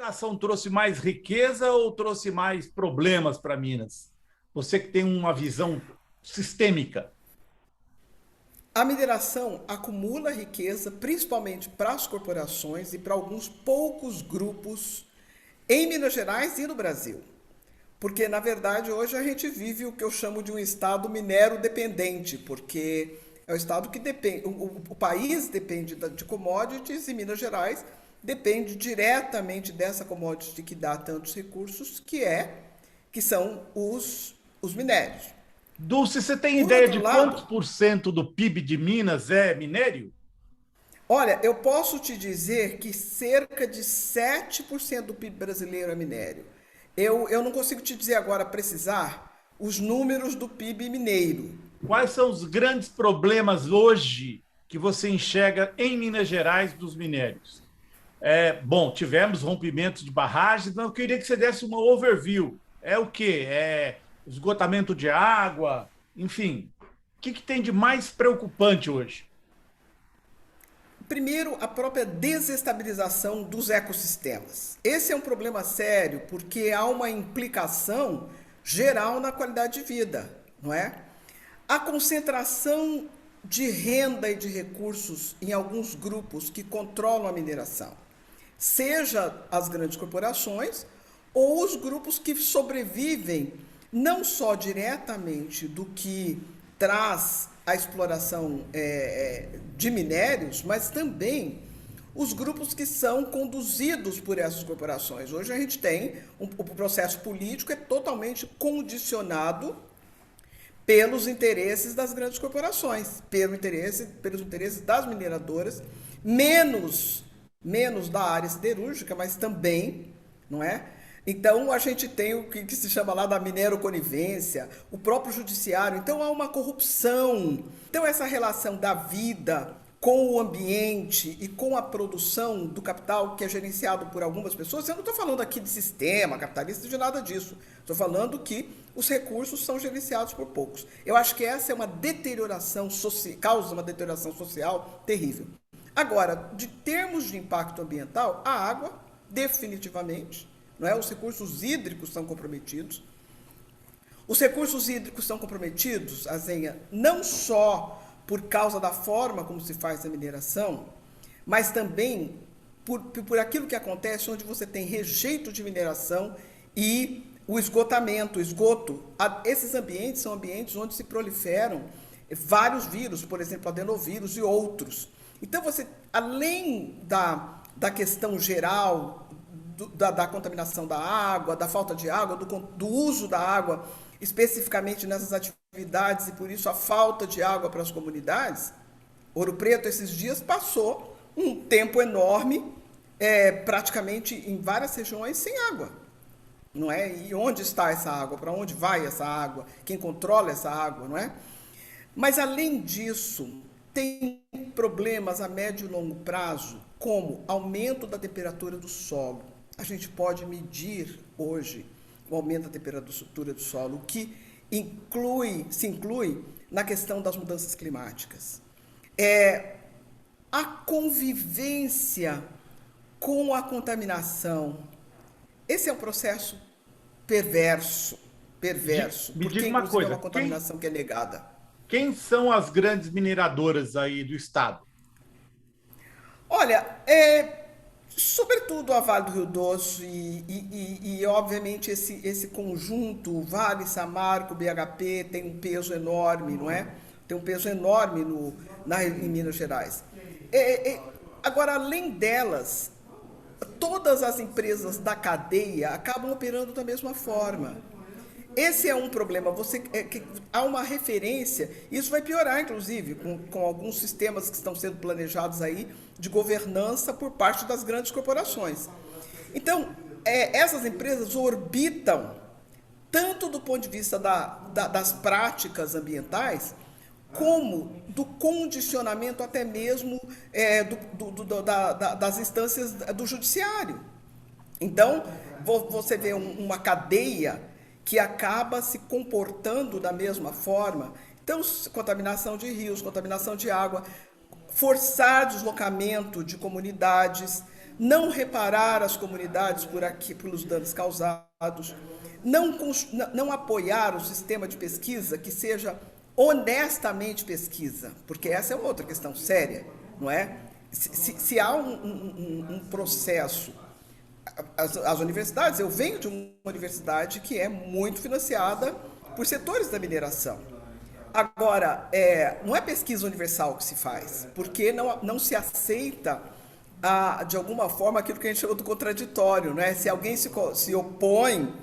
mineração trouxe mais riqueza ou trouxe mais problemas para Minas? Você que tem uma visão sistêmica. A mineração acumula riqueza, principalmente para as corporações e para alguns poucos grupos em Minas Gerais e no Brasil. Porque, na verdade, hoje a gente vive o que eu chamo de um estado minero dependente, porque é o estado que depende, o país depende de commodities e Minas Gerais depende diretamente dessa commodity que dá tantos recursos, que são os minérios. Dulce, você tem Por ideia outro de lado, quantos por cento do PIB de Minas é minério? olha, eu posso te dizer que cerca de 7% do PIB brasileiro é minério. Eu não consigo te dizer agora, precisar, os números do PIB mineiro. Quais são os grandes problemas hoje que você enxerga em Minas Gerais dos minérios? Bom, tivemos rompimentos de barragens, mas eu queria que você desse uma overview. É o quê? É esgotamento de água, enfim. O que tem de mais preocupante hoje? Primeiro, a própria desestabilização dos ecossistemas. Esse é um problema sério porque há uma implicação geral na qualidade de vida, não é? A concentração de renda e de recursos em alguns grupos que controlam a mineração, seja as grandes corporações ou os grupos que sobrevivem não só diretamente do que traz a exploração de minérios, mas também os grupos que são conduzidos por essas corporações. Hoje a gente tem o processo político é totalmente condicionado pelos interesses das grandes corporações, pelos interesses das mineradoras, menos da área siderúrgica, mas também, não é? Então a gente tem o que se chama lá da mineroconivência, o próprio judiciário. Então há uma corrupção. Então essa relação da vida com o ambiente e com a produção do capital que é gerenciado por algumas pessoas, eu não estou falando aqui de sistema capitalista, de nada disso. Estou falando que os recursos são gerenciados por poucos. Eu acho que essa é uma deterioração social, causa uma deterioração social terrível. Agora, de termos de impacto ambiental, a água, definitivamente, não é? Os recursos hídricos são comprometidos. Os recursos hídricos são comprometidos, Azenha, não só por causa da forma como se faz a mineração, mas também por aquilo que acontece onde você tem rejeito de mineração e o esgotamento, o esgoto. Esses ambientes são ambientes onde se proliferam vários vírus, por exemplo, adenovírus e outros. Então, você, além da questão geral da contaminação da água, da falta de água, do uso da água, especificamente nessas atividades, e por isso a falta de água para as comunidades, Ouro Preto, esses dias, passou um tempo enorme, praticamente em várias regiões, sem água. Não é? E onde está essa água? Para onde vai essa água? Quem controla essa água? Não é? Mas, além disso, tem problemas a médio e longo prazo, como aumento da temperatura do solo. A gente pode medir hoje o aumento da temperatura do solo, o que se inclui na questão das mudanças climáticas. A convivência com a contaminação. Esse é um processo perverso, Me porque diga uma inclusive é coisa, uma contaminação que é negada. quem são as grandes mineradoras aí do estado? Olha, sobretudo a Vale do Rio Doce e, obviamente esse conjunto, Vale, Samarco, BHP, tem um peso enorme, não é? Tem um peso enorme em Minas Gerais. Agora, além delas, todas as empresas da cadeia acabam operando da mesma forma. Esse é um problema. Há uma referência, isso vai piorar, inclusive, com alguns sistemas que estão sendo planejados aí de governança por parte das grandes corporações. Então, essas empresas orbitam, tanto do ponto de vista das práticas ambientais, como do condicionamento até mesmo das instâncias do judiciário. Então, você vê uma cadeia que acaba se comportando da mesma forma. Então, contaminação de rios, contaminação de água, forçar deslocamento de comunidades, não reparar as comunidades por aqui, pelos danos causados, não apoiar o sistema de pesquisa que seja honestamente pesquisa, porque essa é uma outra questão séria, não é? Se há um processo, as universidades, eu venho de uma universidade que é muito financiada por setores da mineração. Agora, não é pesquisa universal que se faz, porque não se aceita, de alguma forma, aquilo que a gente chama do contraditório, né? Se alguém se opõe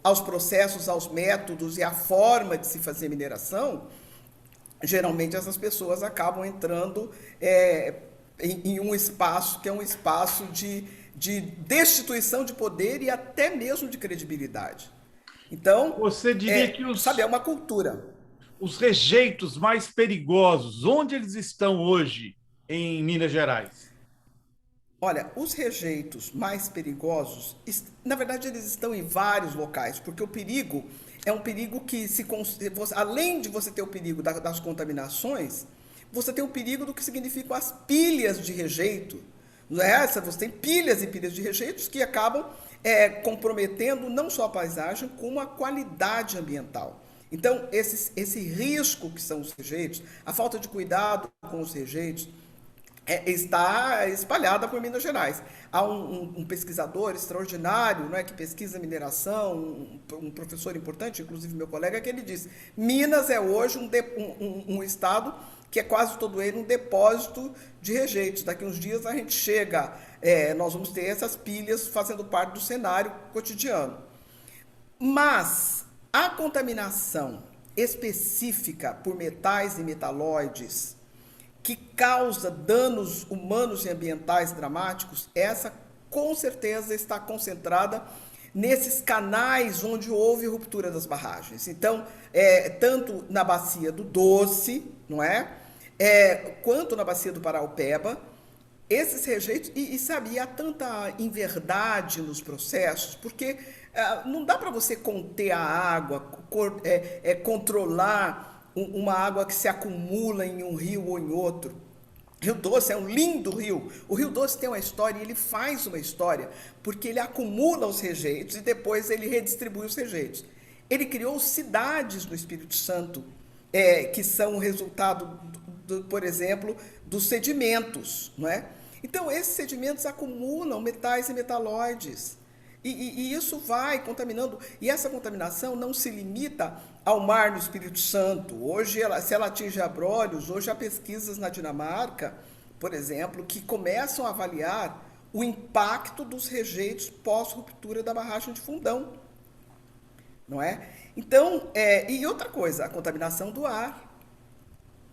aos processos, aos métodos e à forma de se fazer mineração, geralmente essas pessoas acabam entrando em um espaço que é um espaço de destituição de poder e até mesmo de credibilidade. Então, você diria que sabe, é uma cultura. Os rejeitos mais perigosos, onde eles estão hoje em Minas Gerais? Olha, os rejeitos mais perigosos, na verdade, eles estão em vários locais, porque o perigo é um perigo que, além de você ter o perigo das contaminações, você tem o perigo do que significam as pilhas de rejeito. Não é essa? Você tem pilhas e pilhas de rejeitos que acabam comprometendo não só a paisagem, como a qualidade ambiental. Então, esse risco que são os rejeitos, a falta de cuidado com os rejeitos, está espalhada por Minas Gerais. Há um pesquisador extraordinário, que pesquisa mineração, um professor importante, inclusive meu colega, que ele diz: Minas é hoje um estado que é quase todo ele um depósito de rejeitos. Daqui uns dias a gente chega, nós vamos ter essas pilhas fazendo parte do cenário cotidiano. Mas a contaminação específica por metais e metalóides, que causa danos humanos e ambientais dramáticos, essa com certeza está concentrada nesses canais onde houve ruptura das barragens. Então, tanto na bacia do Doce, não é? Quanto na bacia do Paraupeba, esses rejeitos, sabe, há tanta inverdade nos processos, porque não dá para você conter a água, controlar uma água que se acumula em um rio ou em outro. Rio Doce é um lindo rio. O Rio Doce tem uma história, e ele faz uma história, porque ele acumula os rejeitos e depois ele redistribui os rejeitos. Ele criou cidades no Espírito Santo, que são o resultado, por exemplo, dos sedimentos, não é? Então, esses sedimentos acumulam metais e metalóides. E isso vai contaminando. E essa contaminação não se limita ao mar no Espírito Santo. Hoje, se ela atinge Abrolhos, hoje há pesquisas na Dinamarca, por exemplo, que começam a avaliar o impacto dos rejeitos pós-ruptura da barragem de Fundão. Não é? Então, e outra coisa, a contaminação do ar.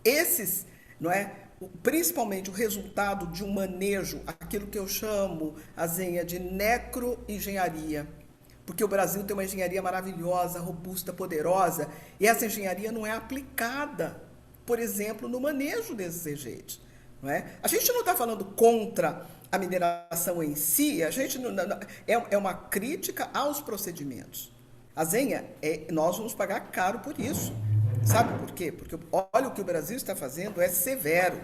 Esses, não é? Principalmente o resultado de um manejo, aquilo que eu chamo, Azenha, de necroengenharia. Porque o Brasil tem uma engenharia maravilhosa, robusta, poderosa, e essa engenharia não é aplicada, por exemplo, no manejo desses rejeitos. Não é? A gente não está falando contra a mineração em si, a gente é uma crítica aos procedimentos. Azenha, nós vamos pagar caro por isso. Sabe por quê? Porque olha, o que o Brasil está fazendo é severo.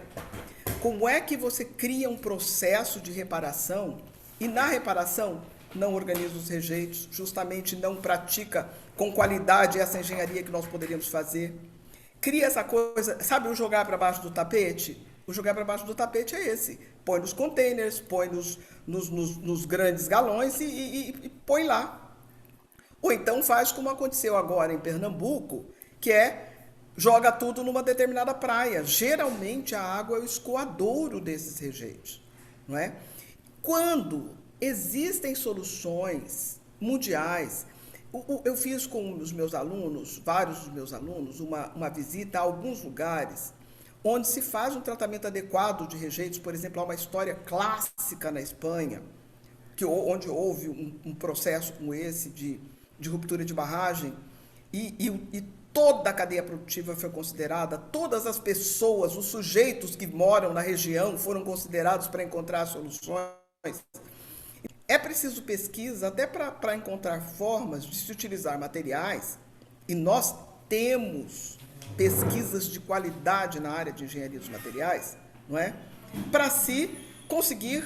Como é que você cria um processo de reparação e na reparação não organiza os rejeitos, justamente não pratica com qualidade essa engenharia que nós poderíamos fazer? Cria essa coisa, sabe o jogar para baixo do tapete? O jogar para baixo do tapete é esse. Põe nos containers, põe nos grandes galões e põe lá. Ou então faz como aconteceu agora em Pernambuco, que joga tudo numa determinada praia. Geralmente a água é o escoadouro desses rejeitos, não é? Quando existem soluções mundiais, eu fiz com os meus alunos, vários dos meus alunos, uma visita a alguns lugares onde se faz um tratamento adequado de rejeitos. Por exemplo, há uma história clássica na Espanha, onde houve um processo como esse de ruptura de barragem e toda a cadeia produtiva foi considerada, todas as pessoas, os sujeitos que moram na região foram considerados para encontrar soluções. É preciso pesquisa até para encontrar formas de se utilizar materiais, e nós temos pesquisas de qualidade na área de engenharia dos materiais, não é? Para se conseguir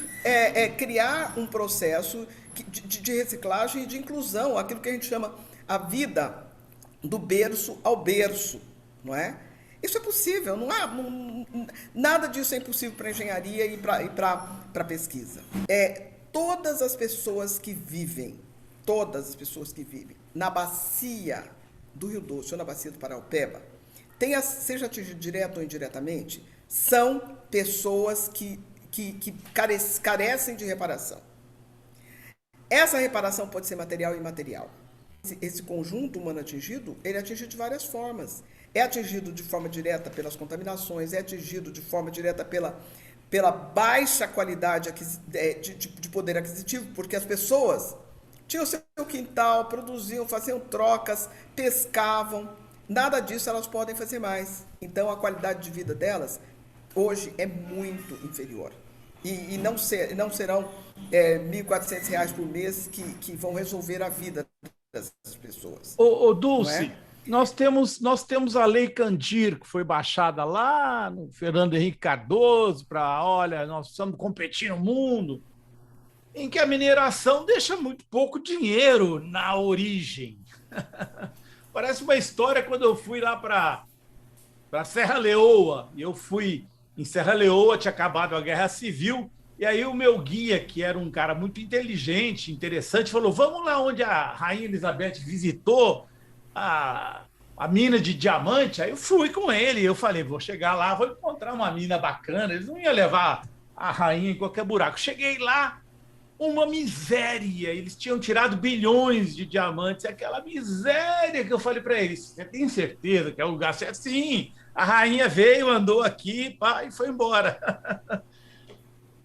criar um processo de reciclagem e de inclusão, aquilo que a gente chama a vida do berço ao berço, não é? Isso é possível, nada disso é impossível para a engenharia e para a pesquisa. Todas as pessoas que vivem na bacia do Rio Doce ou na bacia do Paraupeba, seja atingido direto ou indiretamente, são pessoas que carecem de reparação. Essa reparação pode ser material e imaterial. Esse conjunto humano atingido, ele é atingido de várias formas. É atingido de forma direta pelas contaminações, é atingido de forma direta pela baixa qualidade de poder aquisitivo, porque as pessoas tinham seu quintal, produziam, faziam trocas, pescavam. Nada disso elas podem fazer mais. Então, a qualidade de vida delas, hoje, é muito inferior. E não serão R$ 1.400 por mês que vão resolver a vida das pessoas. Ô Dulce, nós temos a Lei Candir, que foi baixada lá no Fernando Henrique Cardoso, olha, nós precisamos competir no mundo, em que a mineração deixa muito pouco dinheiro na origem. Parece uma história quando eu fui lá para Serra Leoa, e eu fui em Serra Leoa, tinha acabado a Guerra Civil, e aí o meu guia, que era um cara muito inteligente, interessante, falou, vamos lá onde a Rainha Elizabeth visitou a mina de diamante. Aí eu fui com ele, eu falei, vou chegar lá, vou encontrar uma mina bacana, eles não iam levar a rainha em qualquer buraco. Cheguei lá, uma miséria, eles tinham tirado bilhões de diamantes, aquela miséria que eu falei para eles, você tem certeza que é o lugar certo? Sim, a rainha veio, andou aqui, pá, e foi embora.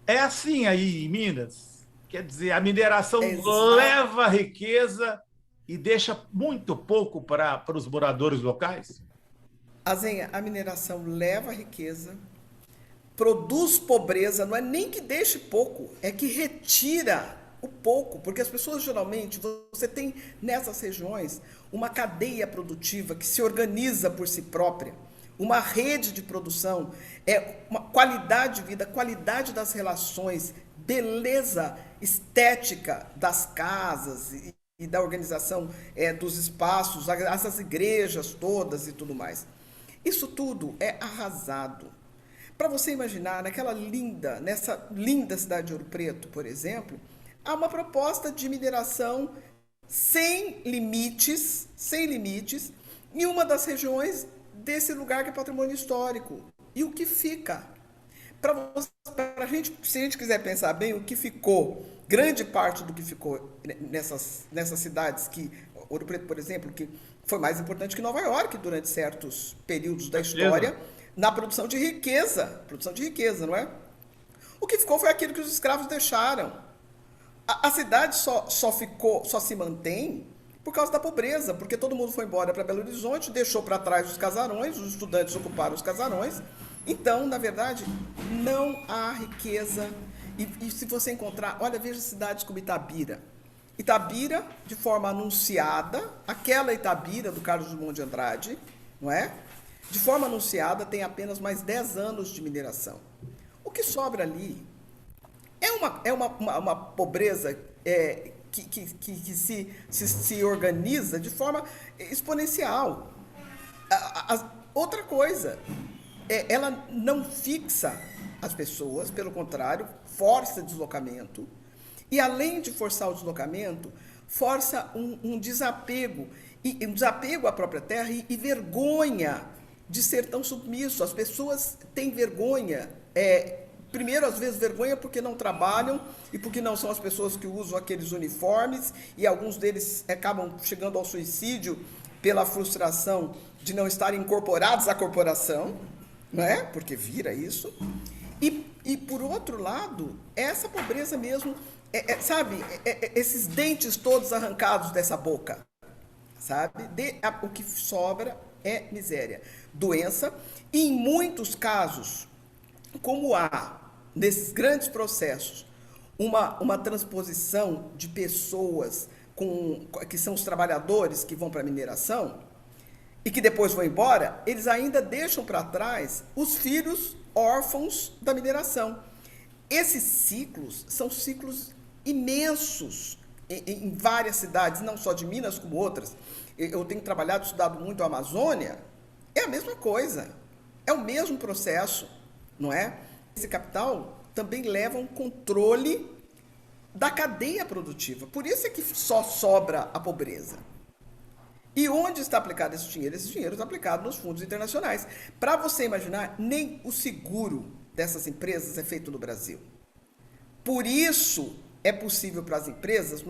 É assim aí em Minas, quer dizer, a mineração leva riqueza e deixa muito pouco para os moradores locais? Azenha, a mineração leva riqueza, produz pobreza, não é nem que deixe pouco, é que retira o pouco, porque as pessoas geralmente, você tem nessas regiões uma cadeia produtiva que se organiza por si própria, uma rede de produção, uma qualidade de vida, qualidade das relações, beleza estética das casas e da organização dos espaços, essas igrejas todas e tudo mais. Isso tudo é arrasado. Para você imaginar, nessa linda cidade de Ouro Preto, por exemplo, há uma proposta de mineração sem limites, em uma das regiões desse lugar que é patrimônio histórico. E o que fica? Para a gente, se a gente quiser pensar bem, o que ficou, grande parte do que ficou nessas cidades, que Ouro Preto, por exemplo, que foi mais importante que Nova York durante certos períodos da história, na produção de riqueza, não é? O que ficou foi aquilo que os escravos deixaram. A cidade só se mantém por causa da pobreza, porque todo mundo foi embora para Belo Horizonte, deixou para trás os casarões, os estudantes ocuparam os casarões. Então, na verdade, não há riqueza. E se você encontrar, olha, veja cidades como Itabira. Itabira, de forma anunciada, aquela Itabira do Carlos Drummond de Andrade, não é? De forma anunciada, tem apenas mais 10 anos de mineração. O que sobra ali é uma pobreza que se organiza de forma exponencial. Outra coisa, ela não fixa as pessoas, pelo contrário, força deslocamento. E, além de forçar o deslocamento, força um desapego, um desapego à própria terra e vergonha de ser tão submisso. As pessoas têm vergonha, primeiro, às vezes, vergonha porque não trabalham e porque não são as pessoas que usam aqueles uniformes, e alguns deles acabam chegando ao suicídio pela frustração de não estarem incorporados à corporação, não é? Porque vira isso. E por outro lado, essa pobreza mesmo, sabe, esses dentes todos arrancados dessa boca, sabe? O que sobra é miséria, doença, e em muitos casos, como há nesses grandes processos uma transposição de pessoas que são os trabalhadores que vão para a mineração e que depois vão embora, eles ainda deixam para trás os filhos órfãos da mineração. esses ciclos são ciclos imensos em várias cidades, não só de Minas como outras. Eu tenho trabalhado, estudado muito a Amazônia, é a mesma coisa, é o mesmo processo, não é? Esse capital também leva um controle da cadeia produtiva, por isso é que só sobra a pobreza. E onde está aplicado esse dinheiro? Esse dinheiro está aplicado nos fundos internacionais. Para você imaginar, nem o seguro dessas empresas é feito no Brasil. Por isso é possível para as empresas,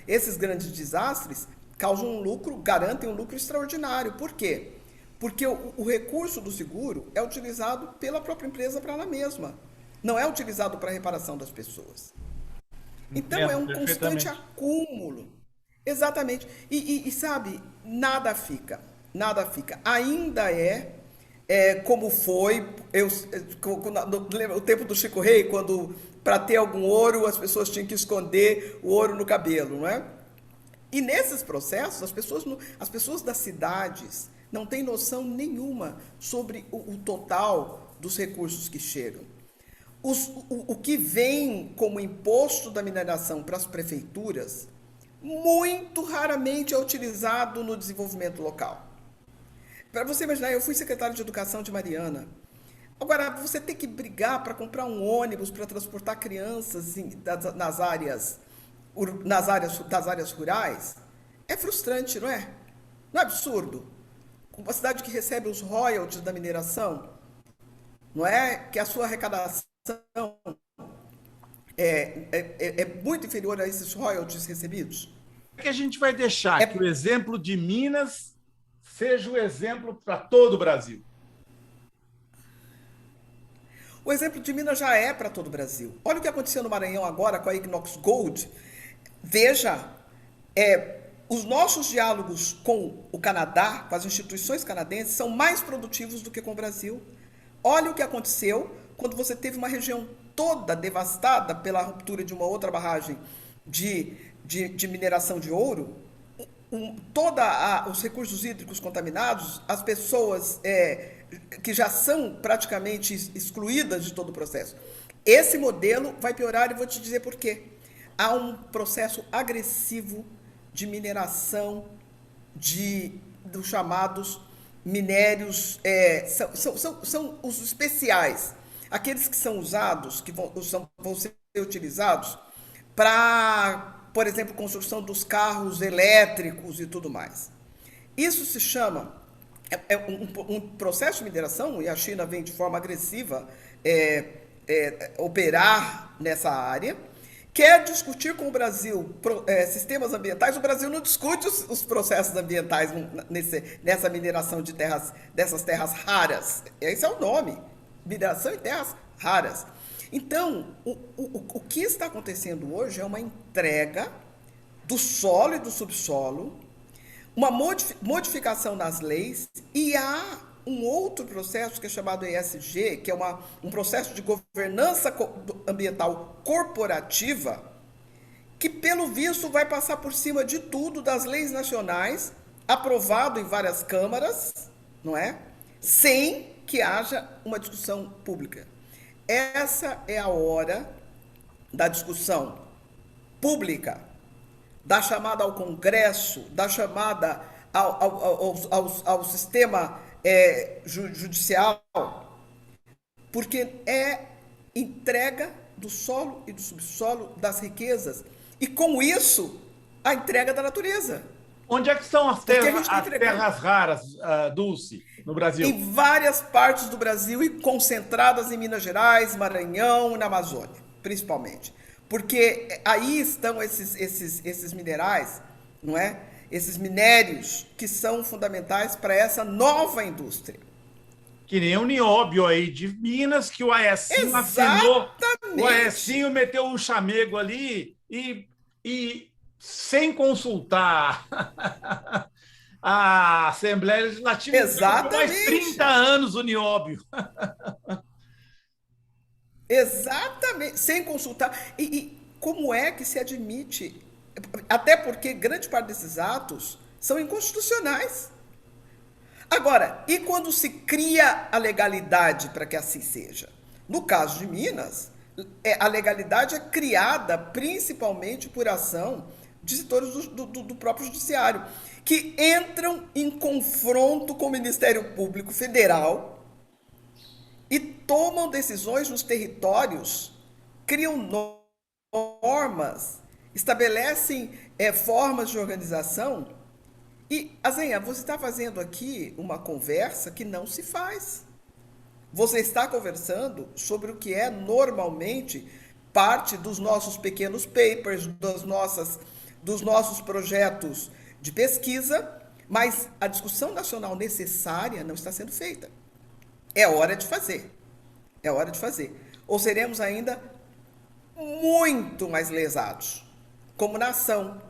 esses grandes desastres causam um lucro, garantem um lucro extraordinário. Por quê? Porque o recurso do seguro é utilizado pela própria empresa para ela mesma. Não é utilizado para a reparação das pessoas. Então é um constante acúmulo. Exatamente. E sabe, nada fica. Nada fica. Ainda como foi lembra o tempo do Chico Rei, quando para ter algum ouro as pessoas tinham que esconder o ouro no cabelo, não é? E nesses processos as pessoas das cidades não têm noção nenhuma sobre o total dos recursos que chegam. O que vem como imposto da mineração para as prefeituras muito raramente é utilizado no desenvolvimento local. Para você imaginar, eu fui secretário de Educação de Mariana. Agora, você tem que brigar para comprar um ônibus para transportar crianças nas áreas rurais, é frustrante, não é? Não é absurdo? Uma cidade que recebe os royalties da mineração, não é? Que a sua arrecadação é muito inferior a esses royalties recebidos. Que a gente vai deixar que o exemplo de Minas seja o exemplo para todo o Brasil? O exemplo de Minas já é para todo o Brasil. Olha o que aconteceu no Maranhão agora com a Ignox Gold. Veja, os nossos diálogos com o Canadá, com as instituições canadenses, são mais produtivos do que com o Brasil. Olha o que aconteceu quando você teve uma região toda devastada pela ruptura de uma outra barragem de mineração de ouro, os recursos hídricos contaminados, as pessoas que já são praticamente excluídas de todo o processo. Esse modelo vai piorar e vou te dizer por quê. Há um processo agressivo de mineração dos chamados minérios, são os especiais, aqueles que são usados, que vão ser utilizados para, por exemplo, construção dos carros elétricos e tudo mais. Isso se chama um processo de mineração, e a China vem de forma agressiva operar nessa área, quer discutir com o Brasil sistemas ambientais. O Brasil não discute os processos ambientais nessa mineração dessas terras raras. Esse é o nome, mineração em terras raras. Então, o que está acontecendo hoje é uma entrega do solo e do subsolo, uma modificação nas leis, e há um outro processo que é chamado ESG, que é um processo de governança ambiental corporativa, que, pelo visto, vai passar por cima de tudo, das leis nacionais, aprovado em várias câmaras, não é? Sem que haja uma discussão pública. Essa é a hora da discussão pública, da chamada ao Congresso, da chamada ao sistema judicial, porque é entrega do solo e do subsolo, das riquezas, e com isso a entrega da natureza. Onde é que estão as terras raras, Dulce, no Brasil? Em várias partes do Brasil e concentradas em Minas Gerais, Maranhão e na Amazônia, principalmente. Porque aí estão esses minerais, não é? Esses minérios que são fundamentais para essa nova indústria. Que nem o nióbio aí de Minas, que o Aécio assinou. O Aécio meteu um chamego ali e sem consultar a Assembleia Legislativa, mais 30 anos o nióbio. Exatamente, sem consultar. E como é que se admite? Até porque grande parte desses atos são inconstitucionais. Agora, e quando se cria a legalidade para que assim seja? No caso de Minas, A legalidade é criada principalmente por ação de setores do próprio judiciário, que entram em confronto com o Ministério Público Federal e tomam decisões nos territórios, criam normas, estabelecem formas de organização. E, Azenha, você está fazendo aqui uma conversa que não se faz. Você está conversando sobre o que é normalmente parte dos nossos pequenos papers, dos nossos projetos de pesquisa, mas a discussão nacional necessária não está sendo feita. É hora de fazer. É hora de fazer. Ou seremos ainda muito mais lesados, como nação,